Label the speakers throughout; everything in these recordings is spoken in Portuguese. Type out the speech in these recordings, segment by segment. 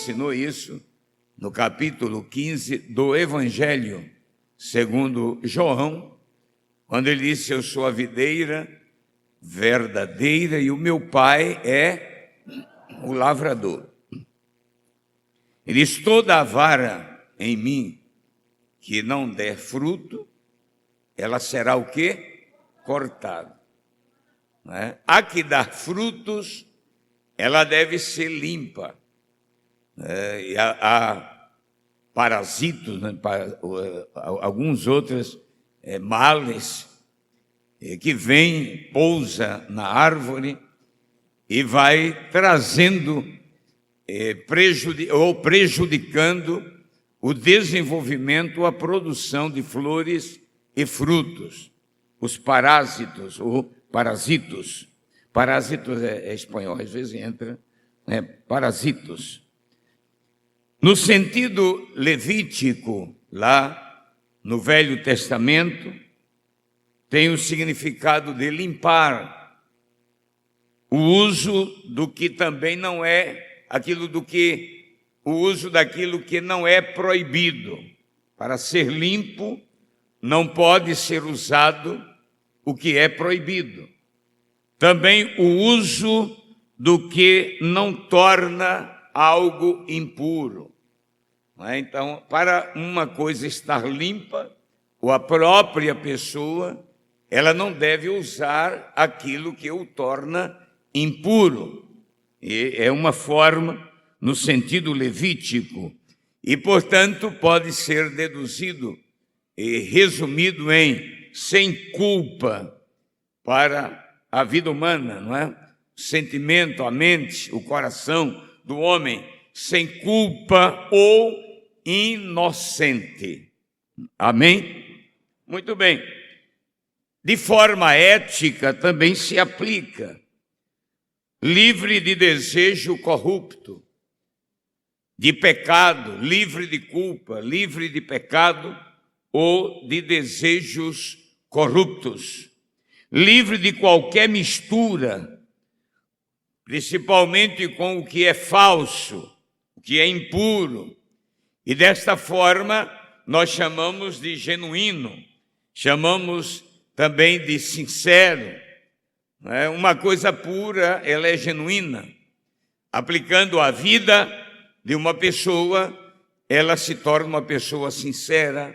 Speaker 1: ensinou isso no capítulo 15 do Evangelho segundo João, quando ele disse: eu sou a videira verdadeira e o meu pai é o lavrador. Ele diz: toda a vara em mim que não der fruto, ela será o quê? Cortada. Não é? A que dar frutos, ela deve ser limpa. E há parasitos, né? Alguns outros males que vêm, pousa na árvore e vai trazendo ou prejudicando o desenvolvimento, a produção de flores e frutos. Os parásitos ou parasitos. Parásitos é espanhol, às vezes entra, né? Parasitos. No sentido levítico, lá no Velho Testamento, tem o significado de limpar, o uso do que também não é o uso daquilo que não é proibido. Para ser limpo, não pode ser usado o que é proibido. Também o uso do que não torna algo impuro. Então, para uma coisa estar limpa, ou a própria pessoa, ela não deve usar aquilo que o torna impuro. E é uma forma no sentido levítico. E, portanto, pode ser deduzido e resumido em sem culpa para a vida humana, não é? O sentimento, a mente, o coração do homem, sem culpa ou inocente. Amém? Muito bem. De forma ética também se aplica. Livre de desejo corrupto, de pecado, livre de culpa, livre de pecado ou de desejos corruptos, livre de qualquer mistura, principalmente com o que é falso, o que é impuro. E desta forma nós chamamos de genuíno, chamamos também de sincero. Uma coisa pura, ela é genuína. Aplicando a vida de uma pessoa, ela se torna uma pessoa sincera,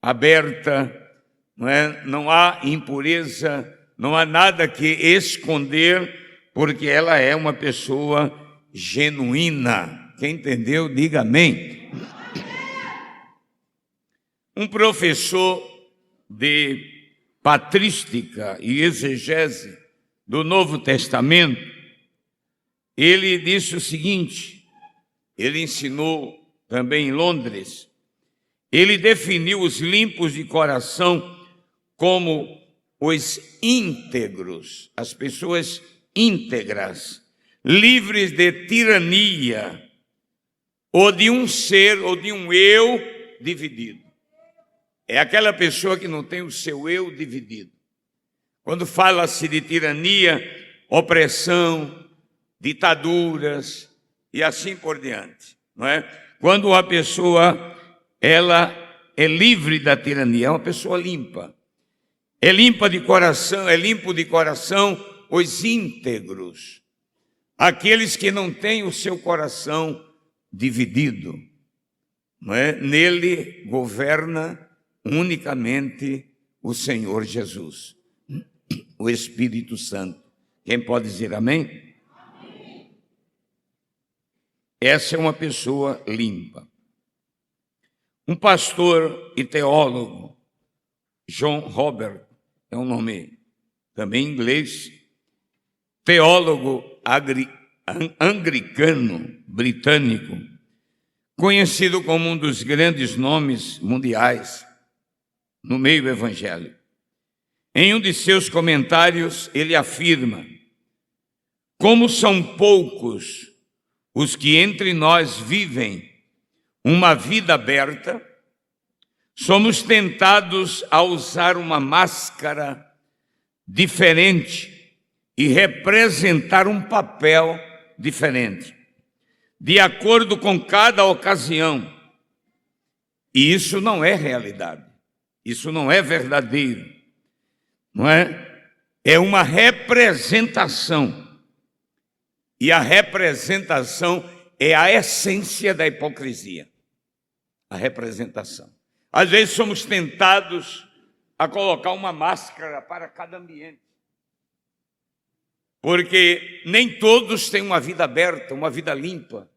Speaker 1: aberta, não há impureza, não há nada que esconder, porque ela é uma pessoa genuína. Quem entendeu, diga amém. Um professor de patrística e exegese do Novo Testamento, ele disse o seguinte, ele ensinou também em Londres, ele definiu os limpos de coração como os íntegros, as pessoas íntegras, livres de tirania, ou de um ser, ou de um eu dividido. É aquela pessoa que não tem o seu eu dividido. Quando fala-se de tirania, opressão, ditaduras e assim por diante, não é? Quando a pessoa, ela é livre da tirania, é uma pessoa limpa. É limpa de coração, é limpo de coração os íntegros, aqueles que não têm o seu coração dividido, não é? Nele governa unicamente o Senhor Jesus, o Espírito Santo. Quem pode dizer amém? Amém. Essa é uma pessoa limpa. Um pastor e teólogo, John Robert, é um nome também em inglês, teólogo anglicano britânico, conhecido como um dos grandes nomes mundiais no meio evangélico. Em um de seus comentários, ele afirma: como são poucos os que entre nós vivem uma vida aberta, somos tentados a usar uma máscara diferente e representar um papel diferente. de acordo com cada ocasião. E isso não é realidade. Isso não é verdadeiro. Não é? É uma representação. E a representação é a essência da hipocrisia. A representação. Às vezes somos tentados a colocar uma máscara para cada ambiente. Porque nem todos têm uma vida aberta, uma vida limpa,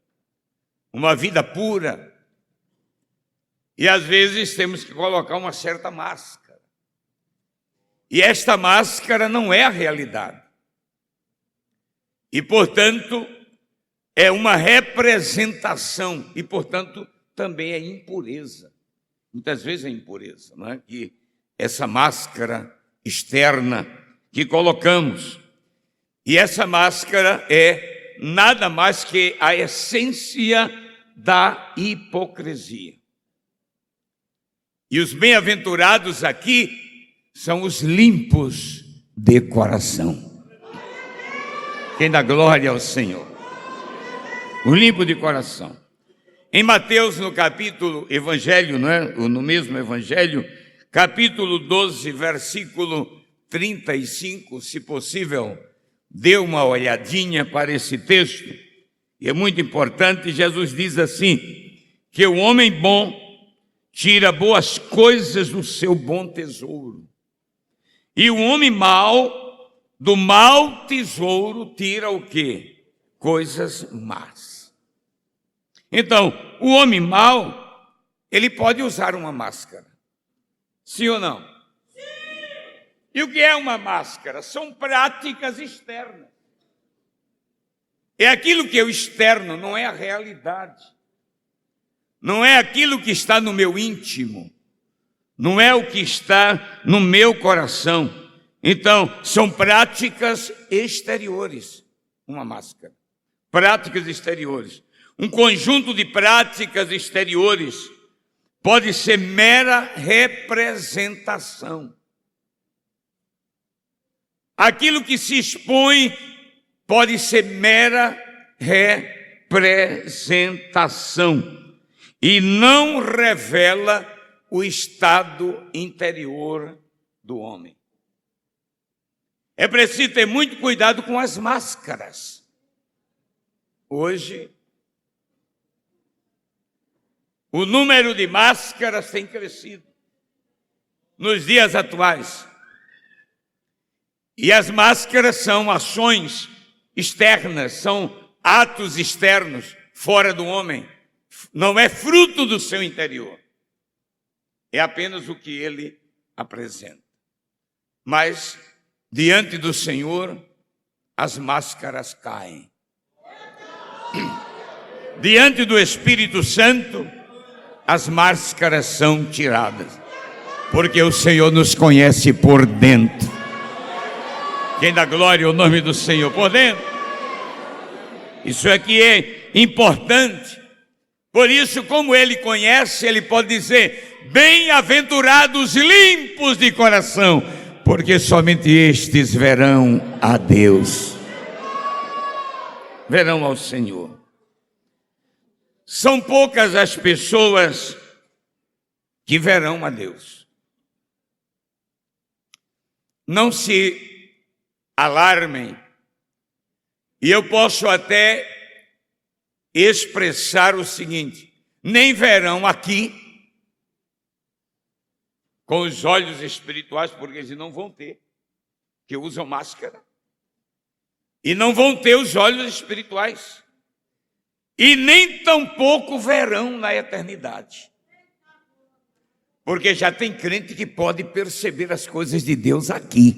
Speaker 1: uma vida pura. E às vezes temos que colocar uma certa máscara. E esta máscara não é a realidade. E, portanto, é uma representação. E, portanto, também é impureza. Muitas vezes é impureza, não é? Que essa máscara externa que colocamos. E essa máscara é nada mais que a essência da hipocrisia. E os bem-aventurados aqui são os limpos de coração. Quem dá glória ao Senhor? O limpo de coração. Em Mateus, no capítulo, evangelho, não é? No mesmo evangelho, capítulo 12, versículo 35, se possível, dê uma olhadinha para esse texto. E é muito importante, Jesus diz assim, que o homem bom tira boas coisas do seu bom tesouro. E o homem mau, do mau tesouro, tira o quê? Coisas más. Então, o homem mau, ele pode usar uma máscara. Sim ou não? Sim! E o que é uma máscara? São práticas externas. É aquilo que é o externo, não é a realidade. Não é aquilo que está no meu íntimo. Não é o que está no meu coração. Então, são práticas exteriores. Uma máscara. Práticas exteriores. Um conjunto de práticas exteriores pode ser mera representação. Aquilo que se expõe pode ser mera representação e não revela o estado interior do homem. É preciso ter muito cuidado com as máscaras. Hoje, o número de máscaras tem crescido nos dias atuais. E as máscaras são ações externas, são atos externos, fora do homem. Não é fruto do seu interior. É apenas o que ele apresenta. Mas, diante do Senhor, as máscaras caem. Diante do Espírito Santo, as máscaras são tiradas, porque o Senhor nos conhece por dentro. Quem dá glória ao nome do Senhor por dentro? Isso aqui é importante. Por isso, como Ele conhece, Ele pode dizer, bem-aventurados limpos de coração, porque somente estes verão a Deus. Verão ao Senhor. São poucas as pessoas que verão a Deus. Não se alarmem. E eu posso até expressar o seguinte: nem verão aqui com os olhos espirituais, porque eles não vão ter, que usam máscara, e não vão ter os olhos espirituais. E nem tampouco verão na eternidade. Porque já tem crente que pode perceber as coisas de Deus aqui.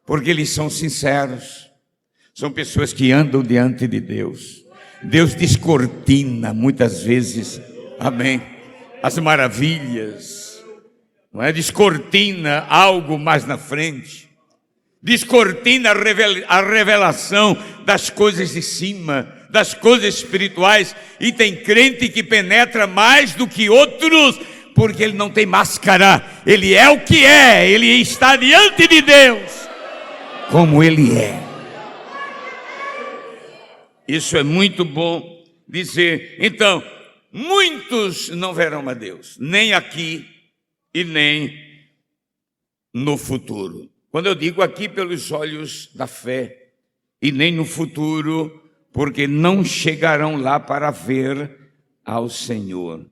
Speaker 1: Porque eles são sinceros. São pessoas que andam diante de Deus. Deus descortina muitas vezes, amém, as maravilhas. Não é? Descortina algo mais na frente. Descortina a revelação das coisas de cima, das coisas espirituais, e tem crente que penetra mais do que outros, porque ele não tem máscara, ele é o que é, ele está diante de Deus, como ele é. Isso é muito bom dizer. Então, muitos não verão a Deus, nem aqui e nem no futuro. Quando eu digo aqui, pelos olhos da fé, e nem no futuro, porque não chegarão lá para ver ao Senhor.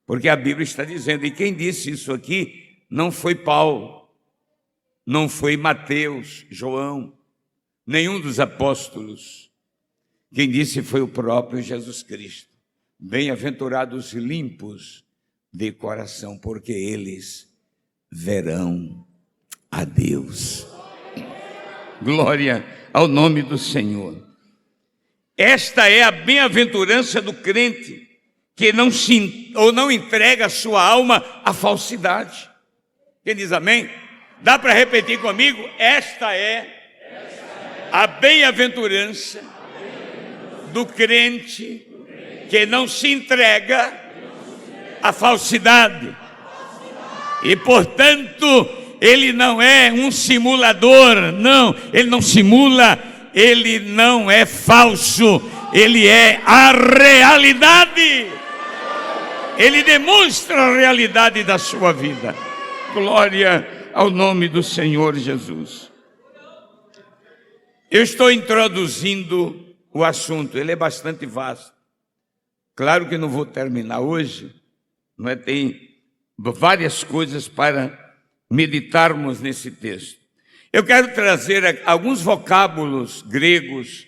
Speaker 1: Porque a Bíblia está dizendo, e quem disse isso aqui não foi Paulo, não foi Mateus, João, nenhum dos apóstolos. Quem disse foi o próprio Jesus Cristo. Bem-aventurados limpos de coração, porque eles verão a Deus. Glória ao nome do Senhor. Esta é a bem-aventurança do crente, que não entrega a sua alma à falsidade. Quem diz amém? Dá para repetir comigo? Esta é a bem-aventurança do crente que não se entrega à falsidade. E, portanto, ele não é um simulador, não, ele não simula, ele não é falso, ele é a realidade. Ele demonstra a realidade da sua vida. Glória ao nome do Senhor Jesus. Eu estou introduzindo o assunto, ele é bastante vasto. Claro que não vou terminar hoje, não é? Tem várias coisas para meditarmos nesse texto. Eu quero trazer alguns vocábulos gregos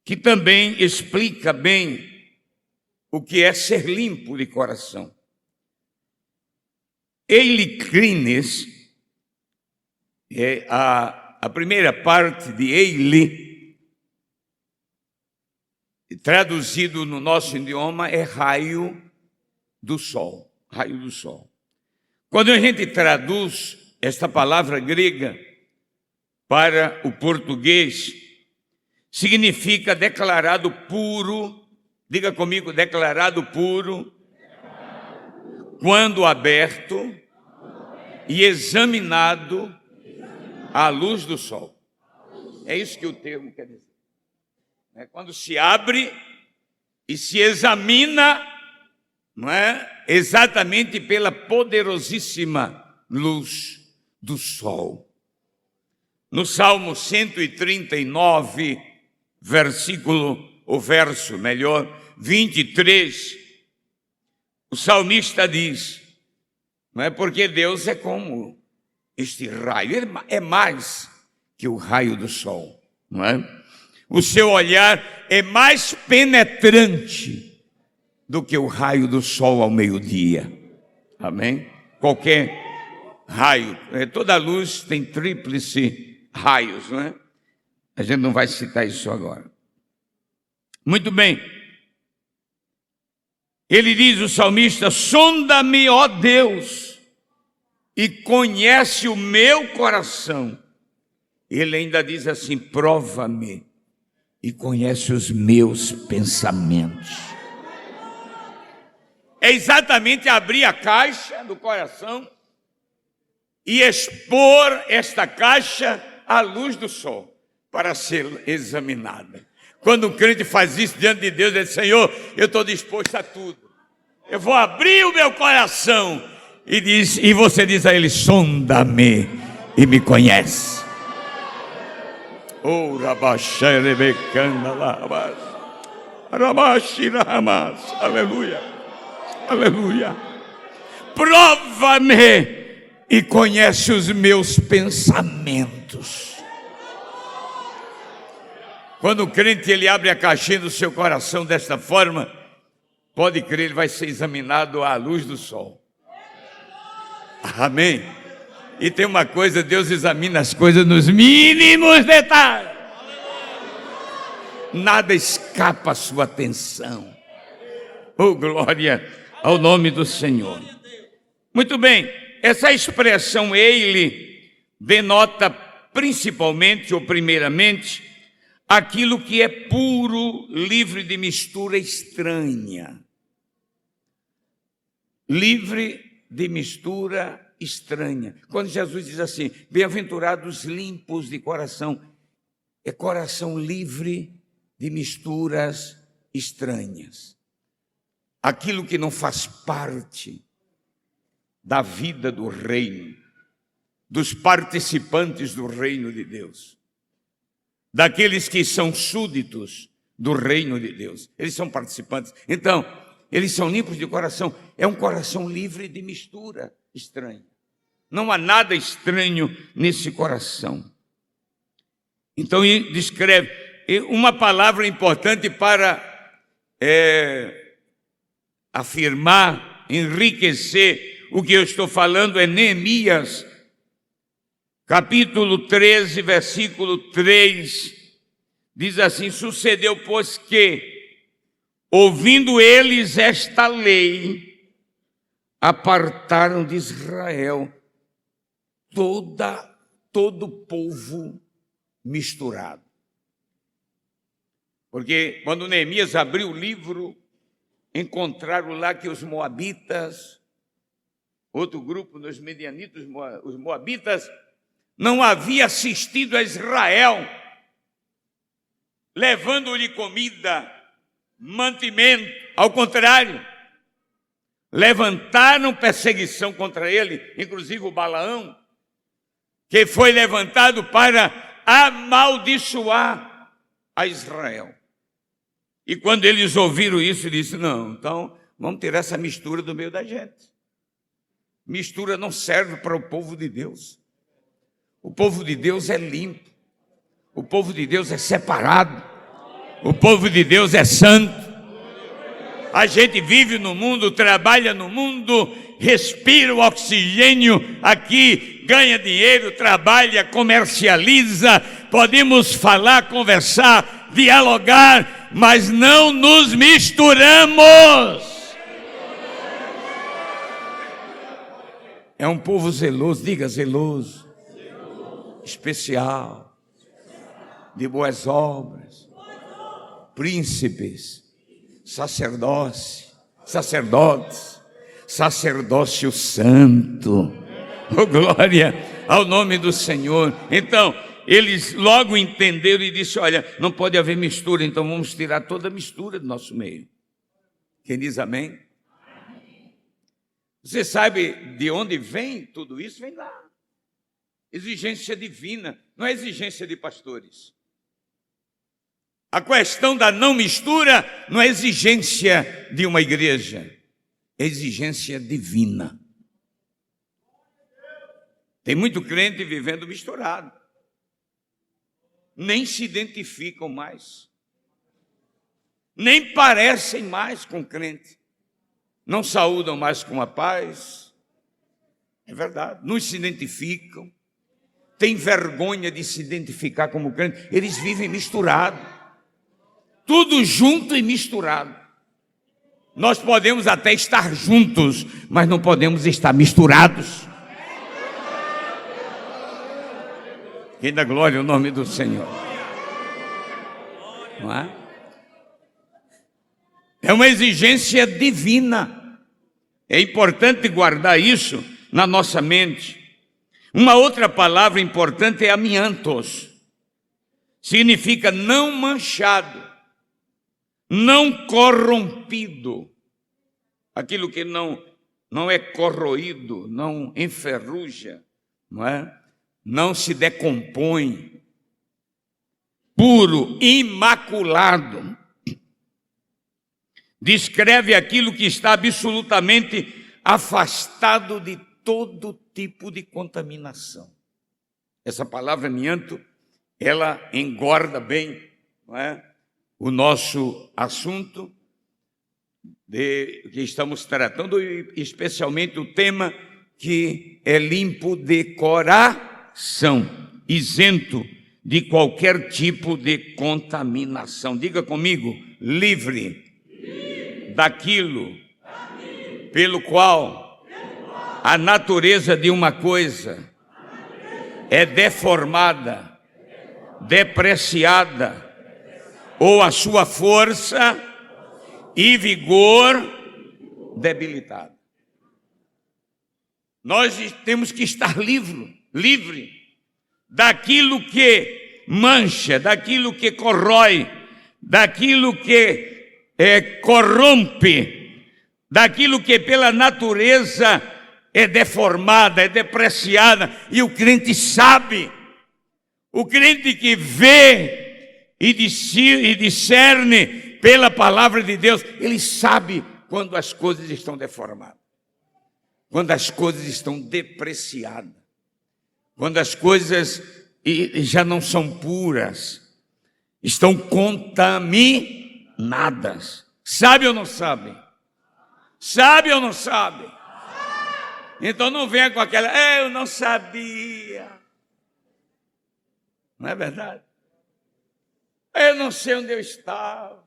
Speaker 1: que também explica bem o que é ser limpo de coração. Eilikrines é a primeira parte de eili, traduzido no nosso idioma, é raio do sol. Raio do sol. Quando a gente traduz esta palavra grega para o português, significa declarado puro. Diga comigo, declarado puro, quando aberto e examinado à luz do sol. É isso que o termo quer dizer. É quando se abre e se examina, não é? Exatamente pela poderosíssima luz do sol. No Salmo 139, verso 23, o salmista diz, não é? Porque Deus é como este raio, ele é mais que o raio do sol, não é? O seu olhar é mais penetrante do que o raio do sol ao meio-dia. Amém? Qualquer raio, toda luz tem tríplice raios, não é? A gente não vai citar isso agora. Muito bem. Ele diz, o salmista, sonda-me, ó Deus, e conhece o meu coração. Ele ainda diz assim, prova-me e conhece os meus pensamentos. É exatamente abrir a caixa do coração e expor esta caixa à luz do sol para ser examinada. Quando um crente faz isso diante de Deus, ele diz, Senhor, eu estou disposto a tudo. Eu vou abrir o meu coração. E você diz a ele, sonda-me e me conhece. Oh, aleluia, aleluia. Prova-me e conhece os meus pensamentos. Quando o crente ele abre a caixinha do seu coração desta forma, pode crer, ele vai ser examinado à luz do sol. Amém? E tem uma coisa, Deus examina as coisas nos mínimos detalhes. Nada escapa à sua atenção. Oh, glória ao nome do Senhor. Muito bem, essa expressão ele denota principalmente ou primeiramente aquilo que é puro, livre de mistura estranha. Livre de mistura estranha. Quando Jesus diz assim, bem-aventurados limpos de coração, é coração livre de misturas estranhas. Aquilo que não faz parte da vida do reino, dos participantes do reino de Deus, daqueles que são súditos do reino de Deus. Eles são participantes. Então, eles são limpos de coração. É um coração livre de mistura estranha. Não há nada estranho nesse coração. Então, descreve uma palavra importante para afirmar, enriquecer o que eu estou falando, é Neemias, capítulo 13, versículo 3, diz assim: sucedeu, pois, que, ouvindo eles esta lei, apartaram de Israel todo o povo misturado. Porque quando Neemias abriu o livro, encontraram lá que os moabitas, outro grupo dos medianitas, os moabitas, não havia assistido a Israel, levando-lhe comida, mantimento. Ao contrário, levantaram perseguição contra ele, inclusive o Balaão, que foi levantado para amaldiçoar a Israel. E quando eles ouviram isso, disse: não, então vamos tirar essa mistura do meio da gente. Mistura não serve para o povo de Deus. O povo de Deus é limpo. O povo de Deus é separado. O povo de Deus é santo. A gente vive no mundo, trabalha no mundo, respira o oxigênio aqui, ganha dinheiro, trabalha, comercializa. Podemos falar, conversar, dialogar, mas não nos misturamos. É um povo zeloso, diga zeloso, especial, de boas obras, príncipes, sacerdotes, sacerdócio santo. Oh, glória ao nome do Senhor. Então, eles logo entenderam e disseram: olha, não pode haver mistura, então vamos tirar toda a mistura do nosso meio. Quem diz amém? Você sabe de onde vem tudo isso? Vem lá. Exigência divina, não é exigência de pastores. A questão da não mistura não é exigência de uma igreja, é exigência divina. Tem muito crente vivendo misturado. Nem se identificam mais. Nem parecem mais com crente. Não saúdam mais com a paz. É verdade. Não se identificam. Têm vergonha de se identificar como crente. Eles vivem misturado. Tudo junto e misturado. Nós podemos até estar juntos, mas não podemos estar misturados. Quem dá glória ao nome do Senhor. Não é? É uma exigência divina. É importante guardar isso na nossa mente. Uma outra palavra importante é amiantos. Significa não manchado, não corrompido. Aquilo que não é corroído, não enferruja, não é? Não se decompõe. Puro, imaculado. Descreve aquilo que está absolutamente afastado de todo tipo de contaminação. Essa palavra amianto, ela engorda bem, não é? O nosso assunto que estamos tratando, especialmente o tema que é limpo de coração, isento de qualquer tipo de contaminação. Diga comigo: livre daquilo pelo qual a natureza de uma coisa é deformada, depreciada, ou a sua força e vigor debilitado. Nós temos que estar livre daquilo que mancha, daquilo que corrói, daquilo que corrompe, daquilo que pela natureza é deformada, é depreciada, e o crente sabe. O crente que vê e discerne pela palavra de Deus, ele sabe quando as coisas estão deformadas, quando as coisas estão depreciadas, quando as coisas já não são puras, estão contaminadas. Sabe ou não sabe? Sabe ou não sabe? Então não venha com aquela, eu não sabia. Não é verdade? Eu não sei onde eu estava.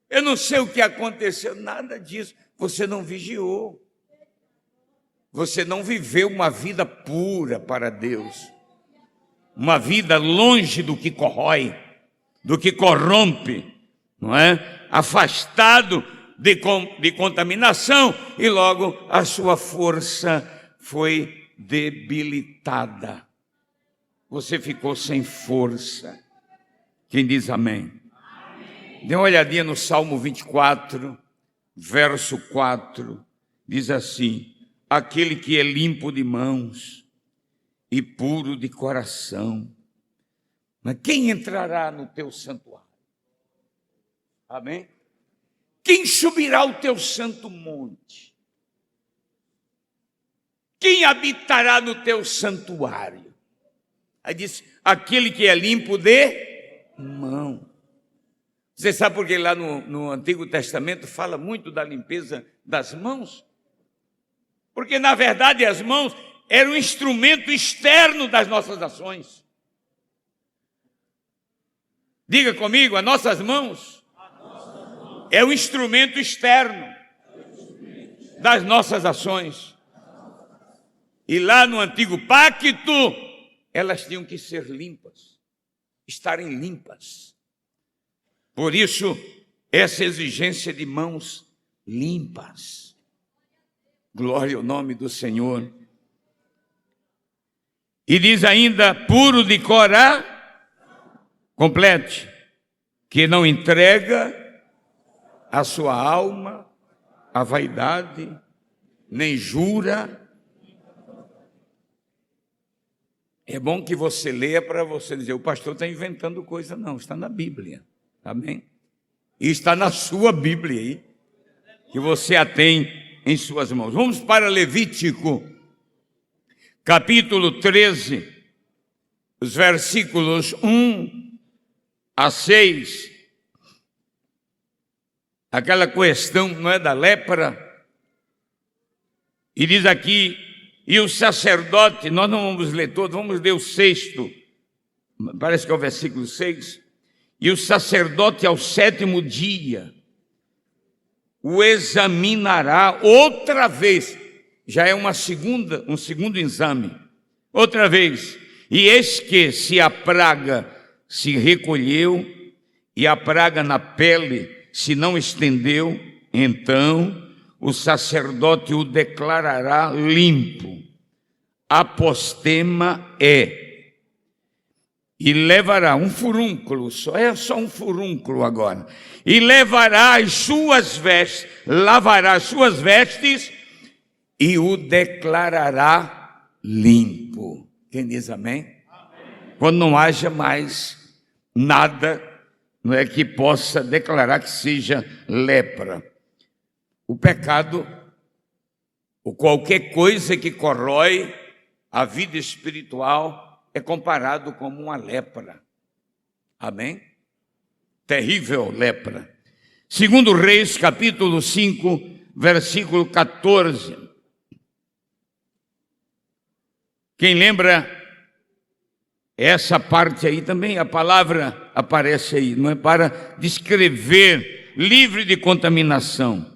Speaker 1: Eu não sei o que aconteceu. Nada disso. Você não vigiou. Você não viveu uma vida pura para Deus. Uma vida longe do que corrói, do que corrompe, não é? Afastado de contaminação, e logo a sua força foi debilitada. Você ficou sem força. Quem diz amém? Amém. Dê uma olhadinha no Salmo 24, verso 4. Diz assim: aquele que é limpo de mãos e puro de coração, mas quem entrará no teu santuário? Amém? Quem subirá ao teu santo monte? Quem habitará no teu santuário? Aí diz, aquele que é limpo de mão. Você sabe por que lá no Antigo Testamento fala muito da limpeza das mãos? Porque, na verdade, as mãos eram um instrumento externo das nossas ações. Diga comigo, as nossas mãos é um instrumento externo das nossas ações. E lá no Antigo Pacto, elas tinham que ser limpas, estarem limpas. Por isso, essa exigência de mãos limpas. Glória ao nome do Senhor. E diz ainda, puro de coração, complete, que não entrega a sua alma à vaidade, nem jura. É bom que você leia para você dizer, o pastor está inventando coisa. Não, está na Bíblia, amém? E está na sua Bíblia aí, que você a tem em suas mãos. Vamos para Levítico, capítulo 13, os versículos 1 a 6. Aquela questão, não é, da lepra. E diz aqui, e o sacerdote, nós não vamos ler todo, vamos ler o 6º, parece que é o versículo 6. E o sacerdote ao 7º dia o examinará outra vez, já é um segundo exame, outra vez. E eis que se a praga se recolheu e a praga na pele se não estendeu, então o sacerdote o declarará limpo. Apostema é. E levará um furúnculo, só um furúnculo agora. E levará as suas vestes, lavará as suas vestes e o declarará limpo. Quem diz amém? Amém. Quando não haja mais nada, não é, que possa declarar que seja lepra. O pecado, ou qualquer coisa que corrói a vida espiritual, é comparado como uma lepra. Amém? Terrível lepra. Segundo Reis, capítulo 5, versículo 14. Quem lembra essa parte aí também, a palavra aparece aí, não é, para descrever, livre de contaminação.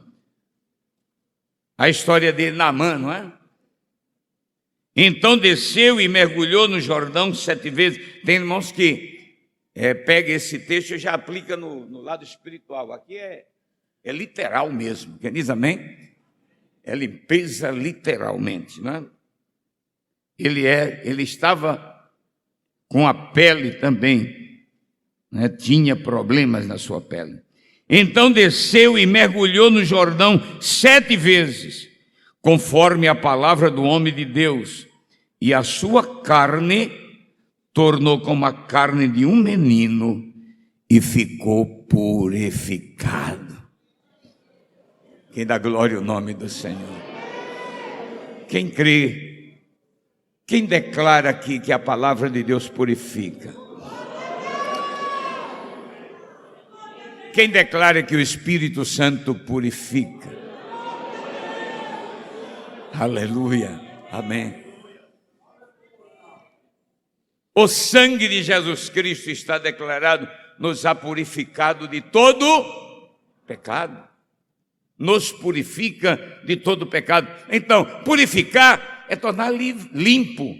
Speaker 1: A história de Naamã, não é? Então desceu e mergulhou no Jordão 7 vezes. Tem irmãos que pega esse texto e já aplica no lado espiritual. Aqui é literal mesmo. Quem diz amém? É limpeza literalmente, não é? Ele estava com a pele também né? Tinha problemas na sua pele. Então desceu e mergulhou no Jordão 7 vezes, conforme a palavra do homem de Deus, e a sua carne tornou como a carne de um menino e ficou purificado. Quem dá glória ao nome do Senhor? Quem crê? Quem declara aqui que a palavra de Deus purifica? Quem declara que o Espírito Santo purifica? Aleluia, amém. O sangue de Jesus Cristo está declarado, nos ha purificado de todo pecado. Nos purifica de todo pecado. Então, purificar é tornar limpo,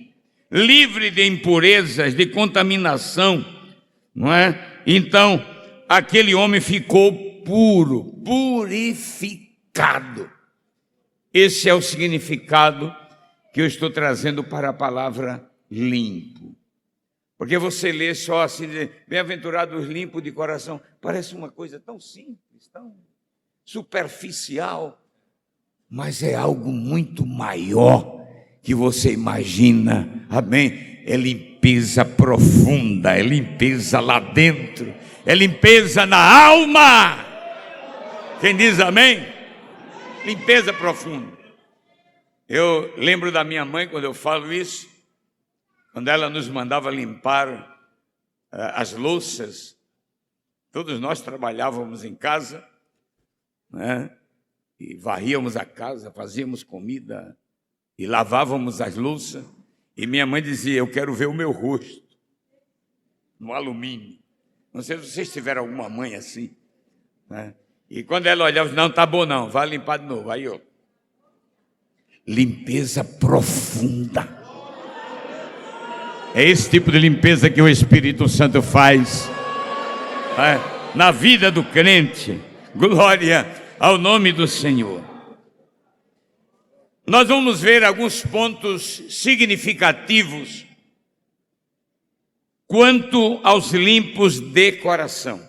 Speaker 1: livre de impurezas, de contaminação, não é? Então, aquele homem ficou puro, purificado. Esse é o significado que eu estou trazendo para a palavra limpo. Porque você lê só assim, bem-aventurados os limpos de coração, parece uma coisa tão simples, tão superficial, mas é algo muito maior que você imagina, amém? É limpeza profunda, é limpeza lá dentro, é limpeza na alma. Quem diz amém? Limpeza profunda. Eu lembro da minha mãe quando eu falo isso, quando ela nos mandava limpar as louças. Todos nós trabalhávamos em casa, né? E varríamos a casa, fazíamos comida e lavávamos as louças. E minha mãe dizia: eu quero ver o meu rosto no alumínio. Não sei se vocês tiveram alguma mãe assim, né? E quando ela olhava, não, tá bom não, vai limpar de novo. Aí eu, limpeza profunda. É esse tipo de limpeza que o Espírito Santo faz, na vida do crente. Glória ao nome do Senhor. Nós vamos ver alguns pontos significativos quanto aos limpos de coração.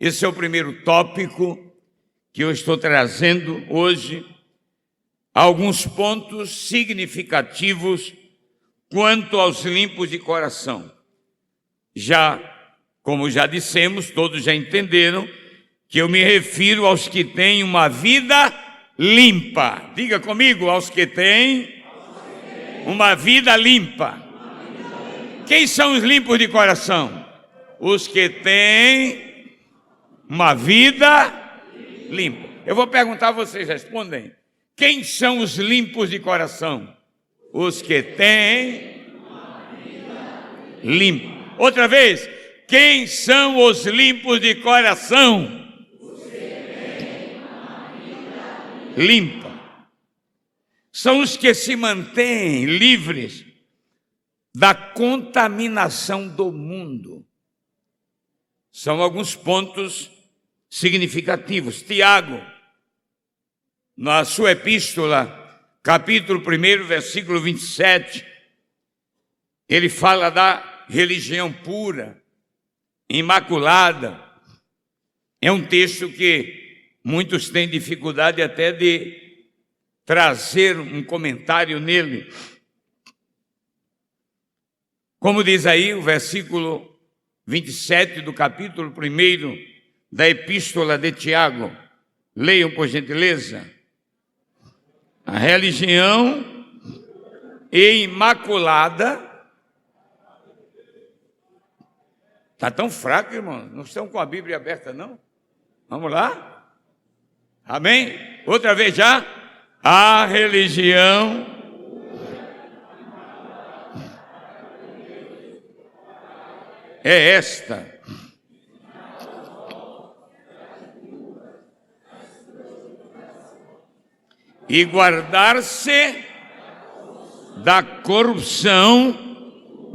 Speaker 1: Esse é o primeiro tópico que eu estou trazendo hoje. Alguns pontos significativos quanto aos limpos de coração. Como já dissemos, todos já entenderam que eu me refiro aos que têm uma vida limpa. Diga comigo, aos que têm uma vida limpa. Quem são os limpos de coração? Os que têm uma vida limpa. Eu vou perguntar, vocês respondem. Quem são os limpos de coração? Os que têm limpo. Outra vez, quem são os limpos de coração? Os que têm limpa. São os que se mantêm livres da contaminação do mundo. São alguns pontos significativos. Tiago, na sua epístola, capítulo 1, versículo 27, ele fala da religião pura, imaculada. É um texto que muitos têm dificuldade até de trazer um comentário nele. Como diz aí o versículo 27 do capítulo 1 da epístola de Tiago. Leiam, por gentileza. A religião imaculada. Está tão fraco, irmão. Não estão com a Bíblia aberta, não? Vamos lá? Amém? Outra vez já. A religião é esta. E guardar-se da corrupção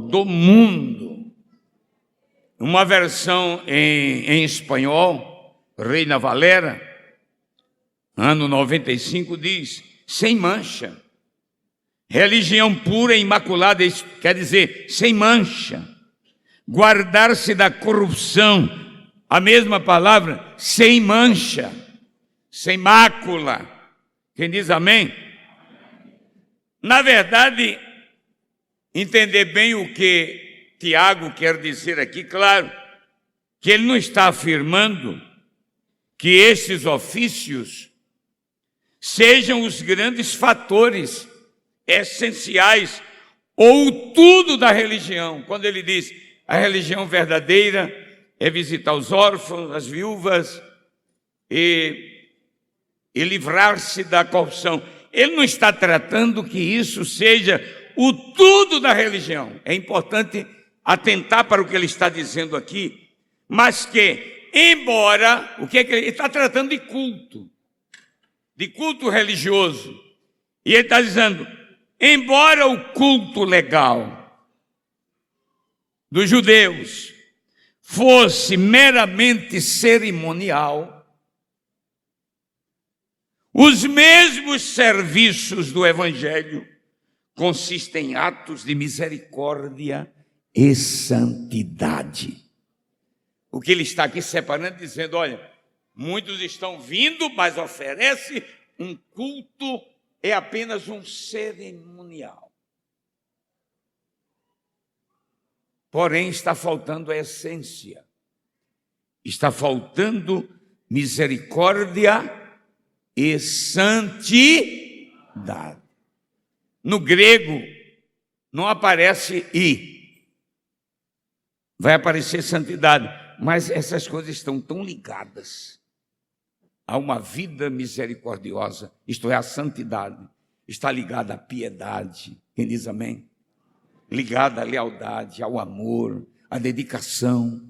Speaker 1: do mundo. Uma versão em espanhol, Reina Valera, ano 95, diz: sem mancha. Religião pura e imaculada, isso quer dizer sem mancha. guardar-se da corrupção, a mesma palavra, sem mancha, sem mácula. Quem diz amém? Na verdade, entender bem o que Tiago quer dizer aqui, claro, que ele não está afirmando que esses ofícios sejam os grandes fatores essenciais ou tudo da religião. Quando ele diz a religião verdadeira é visitar os órfãos, as viúvas e livrar-se da corrupção. Ele não está tratando que isso seja o tudo da religião. É importante atentar para o que ele está dizendo aqui, mas que, embora, o que é que ele está tratando de culto religioso, e ele está dizendo, embora o culto legal dos judeus fosse meramente cerimonial, os mesmos serviços do Evangelho consistem em atos de misericórdia e santidade. O que ele está aqui separando, dizendo, olha, muitos estão vindo, mas oferece um culto, é apenas um cerimonial. Porém, está faltando a essência. Está faltando misericórdia e santidade. No grego, não aparece "i", vai aparecer santidade, mas essas coisas estão tão ligadas a uma vida misericordiosa, isto é, a santidade, está ligada à piedade, quem diz amém? Ligada à lealdade, ao amor, à dedicação,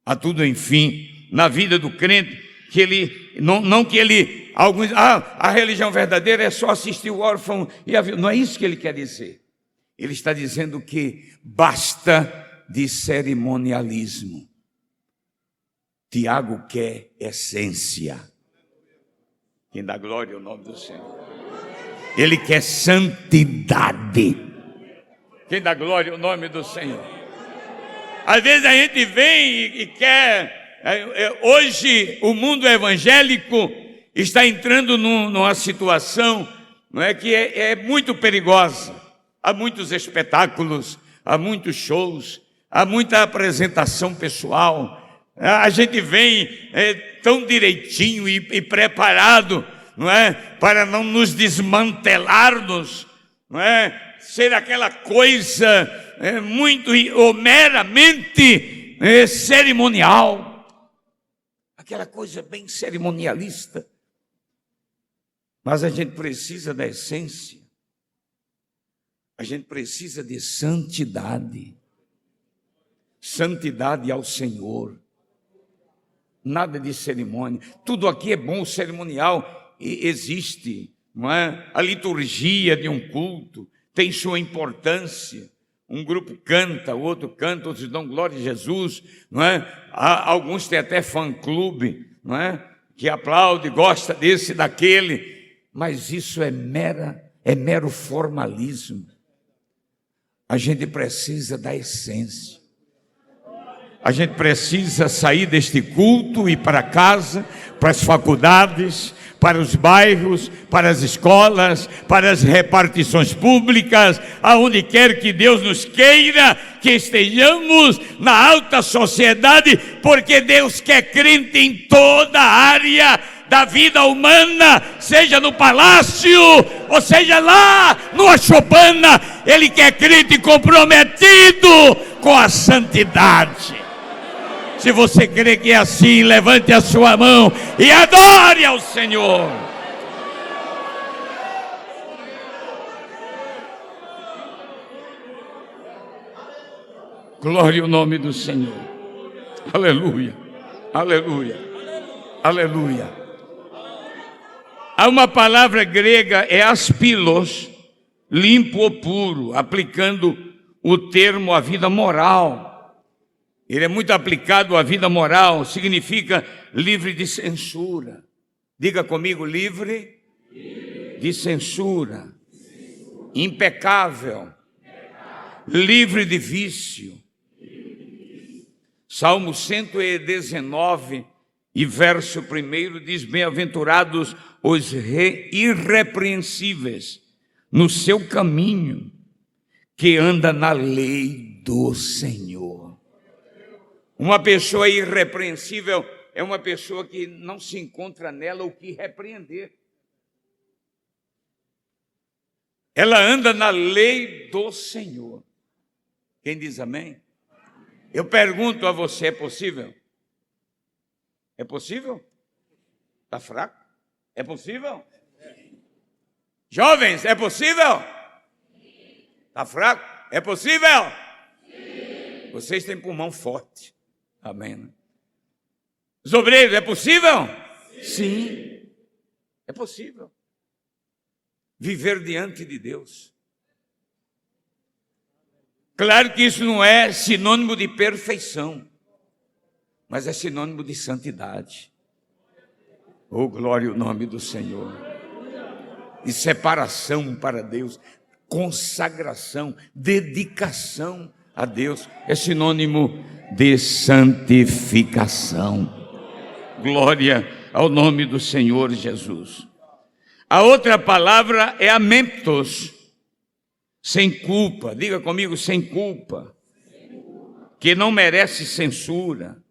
Speaker 1: a tudo, enfim, na vida do crente, que ele, não que ele, alguns, a religião verdadeira é só assistir o órfão e a viúva. Não é isso que ele quer dizer. Ele está dizendo que basta de cerimonialismo. Tiago quer essência. Quem dá glória ao nome do Senhor. Ele quer santidade. Quem dá glória ao nome do Senhor. Às vezes a gente vem e quer... Hoje o mundo evangélico está entrando numa situação, não é, que é muito perigosa. Há muitos espetáculos, há muitos shows, há muita apresentação pessoal. A gente vem tão direitinho e preparado, não é, para não nos desmantelarmos, não é, ser aquela coisa muito ou meramente cerimonial. Aquela coisa bem cerimonialista. Mas a gente precisa da essência. A gente precisa de santidade. Santidade ao Senhor. Nada de cerimônia. Tudo aqui é bom, o cerimonial existe, não é? A liturgia de um culto tem sua importância. Um grupo canta, o outro canta, outros dão glória a Jesus, não é? Alguns têm até fã-clube, não é? Que aplaude, gosta desse, daquele, mas isso é mero formalismo. A gente precisa da essência. A gente precisa sair deste culto e ir para casa, para as faculdades, para os bairros, para as escolas, para as repartições públicas, aonde quer que Deus nos queira, que estejamos na alta sociedade, porque Deus quer crente em toda a área da vida humana, seja no palácio, ou seja lá no Achopana, Ele quer crente comprometido com a santidade. Se você crê que é assim, levante a sua mão e adore ao Senhor. Glória ao nome do Senhor. Aleluia, aleluia, aleluia. Há uma palavra grega, é aspilos, limpo ou puro, aplicando o termo à vida moral. Ele é muito aplicado à vida moral, significa livre de censura. Diga comigo, livre de censura. Impecável. Livre de vício. Salmo 119 e verso 1 diz: bem-aventurados os irrepreensíveis no seu caminho, que anda na lei do Senhor. Uma pessoa irrepreensível é uma pessoa que não se encontra nela o que repreender. Ela anda na lei do Senhor. Quem diz amém? Eu pergunto a você, é possível? É possível? Está fraco? É possível? Jovens, é possível? Está fraco? É possível? Vocês têm pulmão forte. Amém. Os obreiros, é possível? Sim. É possível. Viver diante de Deus. Claro que isso não é sinônimo de perfeição, mas é sinônimo de santidade. Oh, glória ao nome do Senhor. E separação para Deus, consagração, dedicação a Deus, é sinônimo de santificação. Glória ao nome do Senhor Jesus. A outra palavra é amentos, sem culpa. Diga comigo, sem culpa. Que não merece censura,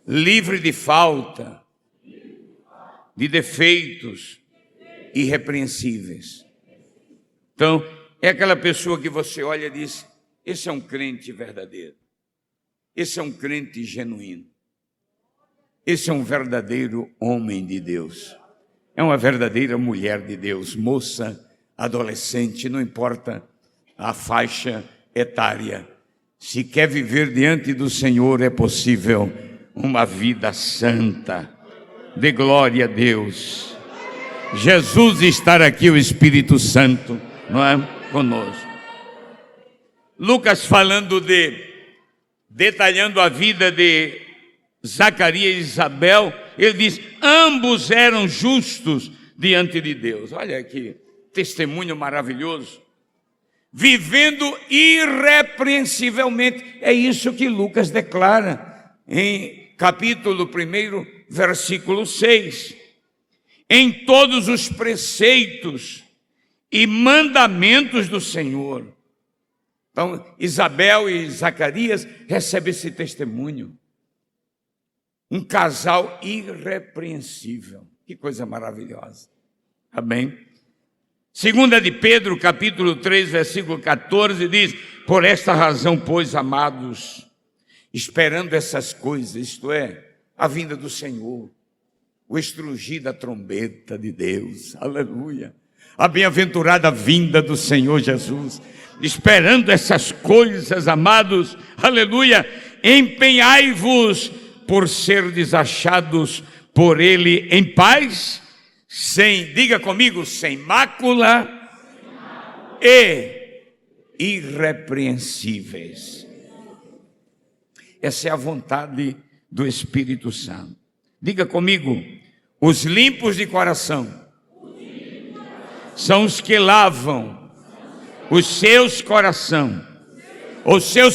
Speaker 1: livre de falta, de defeitos irrepreensíveis. Então, é aquela pessoa que você olha e diz: esse é um crente verdadeiro, esse é um crente genuíno, esse é um verdadeiro homem de Deus, é uma verdadeira mulher de Deus, moça, adolescente, não importa a faixa etária. Se quer viver diante do Senhor, é possível uma vida santa. Dê glória a Deus. Jesus está aqui, o Espírito Santo, não é? Conosco. Lucas falando detalhando a vida de Zacarias e Isabel, ele diz: ambos eram justos diante de Deus. Olha que testemunho maravilhoso. Vivendo irrepreensivelmente. É isso que Lucas declara em capítulo 1, versículo 6. Em todos os preceitos e mandamentos do Senhor. Então, Isabel e Zacarias recebem esse testemunho. Um casal irrepreensível. Que coisa maravilhosa. Amém? Segunda de Pedro, capítulo 3, versículo 14, diz: por esta razão, pois, amados, esperando essas coisas, isto é, a vinda do Senhor, o estrugir da trombeta de Deus, aleluia, a bem-aventurada vinda do Senhor Jesus, esperando essas coisas, amados, aleluia, empenhai-vos por ser desachados por Ele em paz, diga comigo, sem mácula e irrepreensíveis. Essa é a vontade do Espírito Santo. Diga comigo, os limpos de coração são os que lavam os seus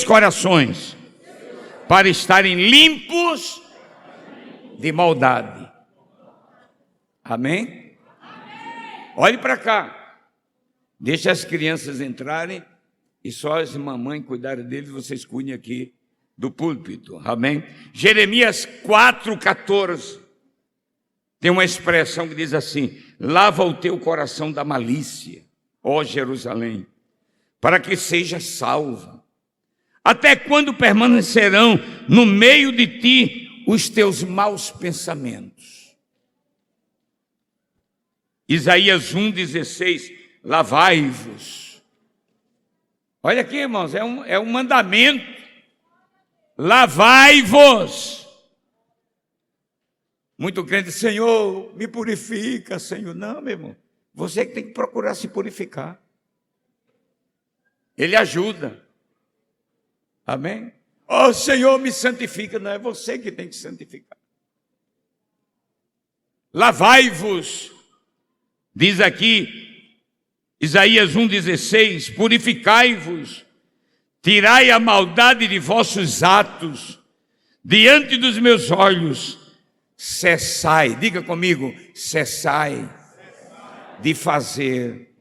Speaker 1: corações, para estarem limpos de maldade. Amém? Olhe para cá. Deixe as crianças entrarem e só as mamães cuidarem deles, vocês cuidem aqui do púlpito. Amém? Jeremias 4,14. Tem uma expressão que diz assim: lava o teu coração da malícia, ó Jerusalém, para que seja salva. Até quando permanecerão no meio de ti os teus maus pensamentos? Isaías 1,16, lavai-vos. Olha aqui, irmãos, é um mandamento. Lavai-vos. Muito crente, Senhor, me purifica, Senhor. Não, meu irmão, você que tem que procurar se purificar. Ele ajuda. Amém? Oh, Senhor, me santifica. Não, é você que tem que santificar. Lavai-vos. Diz aqui, Isaías 1,16, purificai-vos, Tirai a maldade de vossos atos diante dos meus olhos. Cessai, diga comigo, cessai de fazer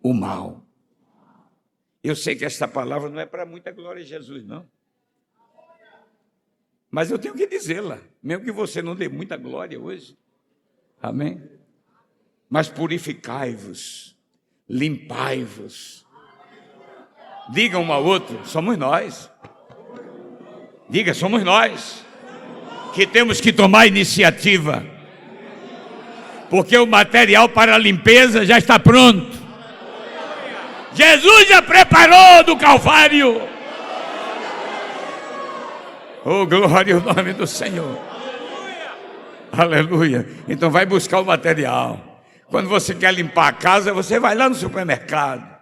Speaker 1: o mal. Eu sei que esta palavra não é para muita glória a Jesus, não. Mas eu tenho que dizê-la, mesmo que você não dê muita glória hoje. Amém? Mas purificai-vos, limpai-vos. Diga um ao outro, somos nós. Diga, somos nós que temos que tomar iniciativa. Porque o material para a limpeza já está pronto. Jesus já preparou do Calvário. Oh, glória ao nome do Senhor. Aleluia. Então vai buscar o material. Quando você quer limpar a casa, você vai lá no supermercado.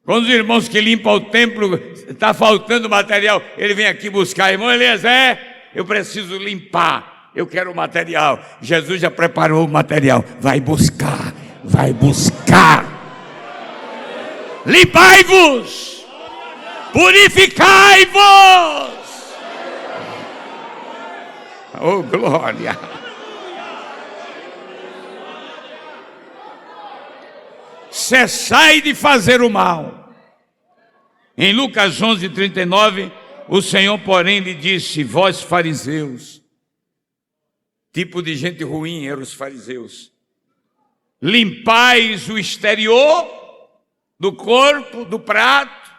Speaker 1: Quando os irmãos que limpam o templo, está faltando material, ele vem aqui buscar. Irmão Eliezer, eu preciso limpar, eu quero o material. Jesus já preparou o material. Vai buscar, vai buscar. Limpai-vos, purificai-vos. Oh, glória. Cessai de fazer o mal. Em Lucas 11:39, o Senhor, porém, lhe disse: vós fariseus, tipo de gente ruim eram os fariseus, limpais o exterior do corpo, do prato,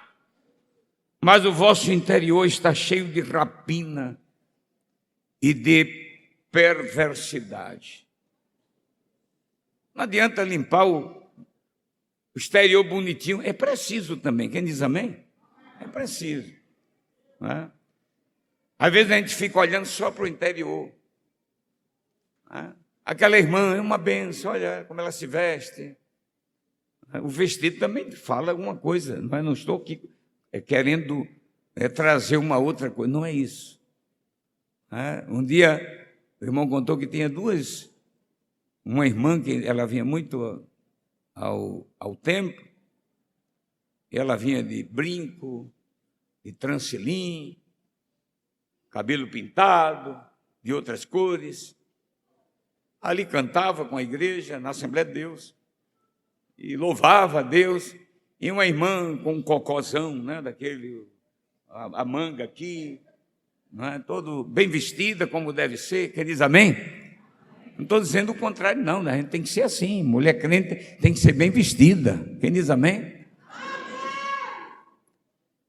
Speaker 1: mas o vosso interior está cheio de rapina e de perversidade. Não adianta limpar o exterior bonitinho, é preciso também. Quem diz amém? É preciso. Não é? Às vezes a gente fica olhando só para o interior. Não é? Aquela irmã é uma benção, olha como ela se veste. O vestido também fala alguma coisa, mas não estou aqui querendo trazer uma outra coisa, não é isso. Um dia o irmão contou que tinha uma irmã que ela vinha muito ao templo, e ela vinha de brinco, de trancelim, cabelo pintado, de outras cores, ali cantava com a igreja, na Assembleia de Deus, e louvava a Deus, e uma irmã com um cocôzão, né, daquele, a manga aqui, não é, todo bem vestida como deve ser, quem diz amém? Não estou dizendo o contrário não, né? A gente tem que ser assim, mulher crente tem que ser bem vestida, quem diz amém?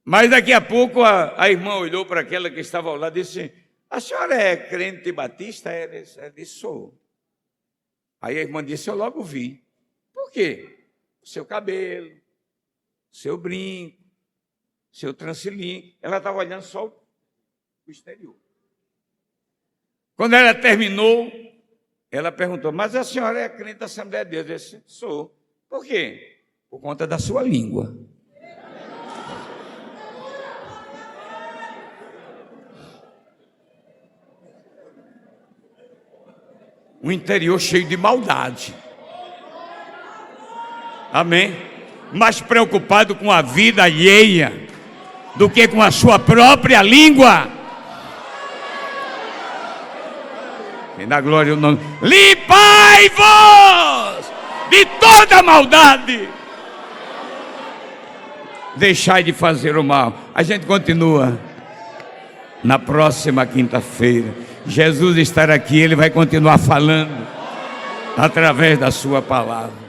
Speaker 1: Mas daqui a pouco a irmã olhou para aquela que estava ao lado e disse: a senhora é crente batista? Ela disse: sou. Aí a irmã disse: eu logo vi. Por quê? O seu cabelo, seu brinco, seu trancelim. Ela estava olhando só o exterior. Quando ela terminou, ela perguntou: mas a senhora é crente da Assembleia de Deus? Eu disse: sou. Por quê? Por conta da sua língua. O interior cheio de maldade. Amém? Mais preocupado com a vida alheia do que com a sua própria língua. Quem dá glória ao nome. Limpai-vos de toda maldade. Deixai de fazer o mal. A gente continua na próxima quinta-feira. Jesus estará aqui, Ele vai continuar falando através da sua palavra.